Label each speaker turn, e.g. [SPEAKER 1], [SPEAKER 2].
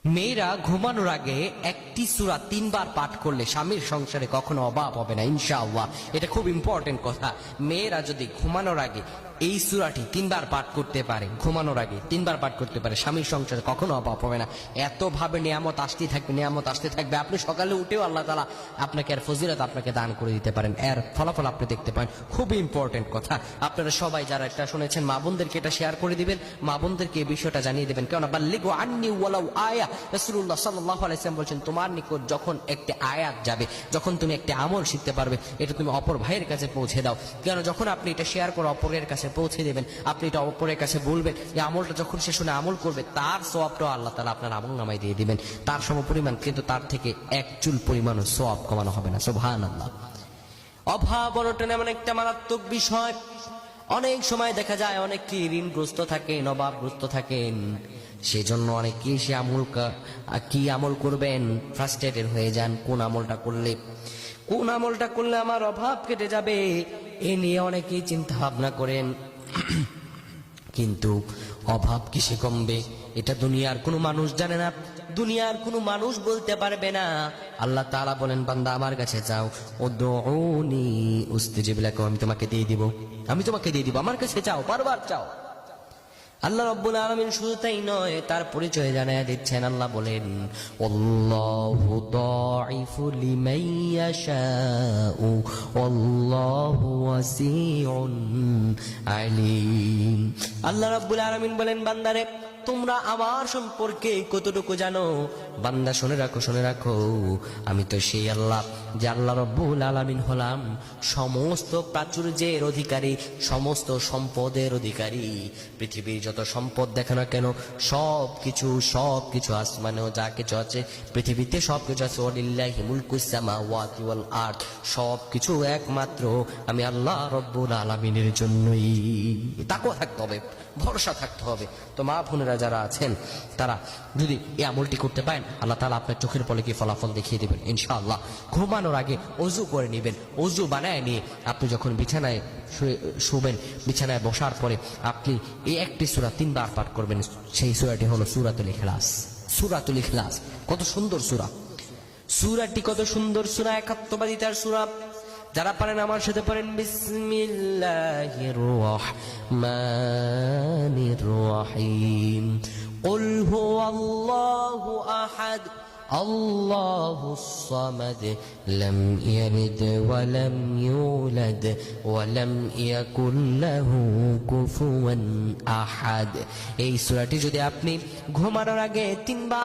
[SPEAKER 1] মেয়েরা ঘুমানোর আগে একটি সূরা 3 বার পাঠ করলে স্বামীর সংসারে কখনো অভাব হবে না ইনশাআল্লাহ। এটা খুব ইম্পর্টেন্ট কথা। মেয়েরা যদি ঘুমানোর আগে এই সূরাটি 3 বার পাঠ করতে পারে, ঘুমানোর আগে 3 বার পাঠ করতে পারে, স্বামীর সংসারে কখনো অভাব হবে না। এত ভাবে নিয়ামত আসতেই থাকবে, নিয়ামত আসতে থাকবে। আপনি সকালে উঠেও আল্লাহ তাআলা আপনাকে এর ফজিলত আপনাকে দান করে দিতে পারেন, এর ফলাফল আপনি দেখতে পারেন। খুবই ইম্পর্টেন্ট কথা। আপনারা সবাই যারা এটা শুনেছেন মা বোনদেরকে এটা শেয়ার করে দিবেন, মা বোনদেরকে এই বিষয়টা জানিয়ে দিবেন। কেননা বাল্লিগু আন্নি ওয়ালাউ আয়া, রাসূলুল্লাহ সাল্লাল্লাহু আলাইহি ওয়াসাল্লাম বলেছেন, তোমার নিকট যখন একটি আয়াত যাবে, যখন তুমি একটি আমল শিখতে পারবে, এটা তুমি অপর ভাইয়ের কাছে পৌঁছে দাও। কেন যখন আপনি এটা শেয়ার করে অপরের কাছে পৌঁছে দেবেন, আপনি এটা অপরের কাছে বলবেন, এই আমলটা যখন সে শুনে আমল করবে, তার সওয়াবটাও আল্লাহ তাআলা আপনার আমলনামায় দিয়ে দিবেন, তার সমপরিমাণ, কিন্তু তার থেকে এক চুল পরিমাণও সওয়াব কমানো হবে না। সুবহানাল্লাহ। অভাব অনটন এমন একটা মারাত্মক বিষয়। অনেক সময় দেখা যায় অনেকে ঋণগ্রস্ত থাকেন, অভাবগ্রস্ত থাকেন, সেজন্য অনেকে সে কি আমল করবেন ফ্রাস্ট্রেটেড হয়ে যান। কোন আমলটা করলে আমার অভাব কেটে যাবে, এ নিয়ে অনেকেই চিন্তা ভাবনা করেন। কিন্তু অভাব কিসে কমবে এটা দুনিয়ার কোনো মানুষ জানে না, দুনিয়ার কোনো মানুষ বলতে পারবে না। আল্লাহ তাআলা বলেন, বান্দা আমার কাছে যাও, উদউনি উস্তাজিব লাকুম, আমি তোমাকে দিয়ে দিব, আমার কাছে চাও, বারবার চাও। আল্লাহ রাব্বুল আলামিন শুধু তাই নয়, তার পরিচয় জানায়া দিচ্ছেন। আল্লাহ বলেন, আল্লাহু দাঈফু লিমান ইয়াশাউ ওয়াল্লাহু ওয়াসিউন আলীম। আল্লাহ রাব্বুল আলামিন বলেন, বান্দারে তোমরা আমার সম্পর্কে কতটুকু জানো? বান্দা শুনে রাখো, আমি তো সেই আল্লাহ যে আল্লাহ রাব্বুল আলামিন হলাম সমস্ত প্রাচুর্যের অধিকারী, সমস্ত সম্পদের অধিকারী। পৃথিবীর যত সম্পদ দেখো না কেন, সবকিছু আসমানেও যা কিছু আছে, পৃথিবীতে সবকিছু আছে, ওয়ালিল্লাহি মুলকুস সামাওয়াতি ওয়াল আরদ, সবকিছু একমাত্র আমি আল্লাহ রাব্বুল আলামিনের জন্যই। তাকওয়া থাকতে হবে, ভরসা থাকতে হবে। তো মা বোনেরা যারা আছেন, তারা যদি এই আমলটি করতে পারেন, আল্লাহ তাআলা আপনার চোখের পলকে ফলাফল দেখিয়ে দেবেন ইনশাআল্লাহ। ঘুমানোর আগে ওযু করে নেবেন, ওযু বানায় নিয়ে আপনি যখন বিছানায় শুবেন, বিছানায় বসার পরে আপনি এই একটি সূরা 3 বার পাঠ করবেন। সেই সূরাটি হলো সূরাতুল ইখলাস। কত সুন্দর সূরাটি, কত সুন্দর সূরা, একাত্মবাদিতার সূরা। যারা পারেন আমার সাথে পড়েন, বিসমিল্লাহির রহমানির রহিম। কুল হুয়াল্লাহু আহাদ আল্লাহুস সামাদ লাম ইয়ালিদ ওয়া লাম ইউলাদ ওয়া লাম ইয়াকুল লাহু কুফুয়ান আহাদ। এই সূরাটি যদি আপনি ঘুমানোর আগে 3 বার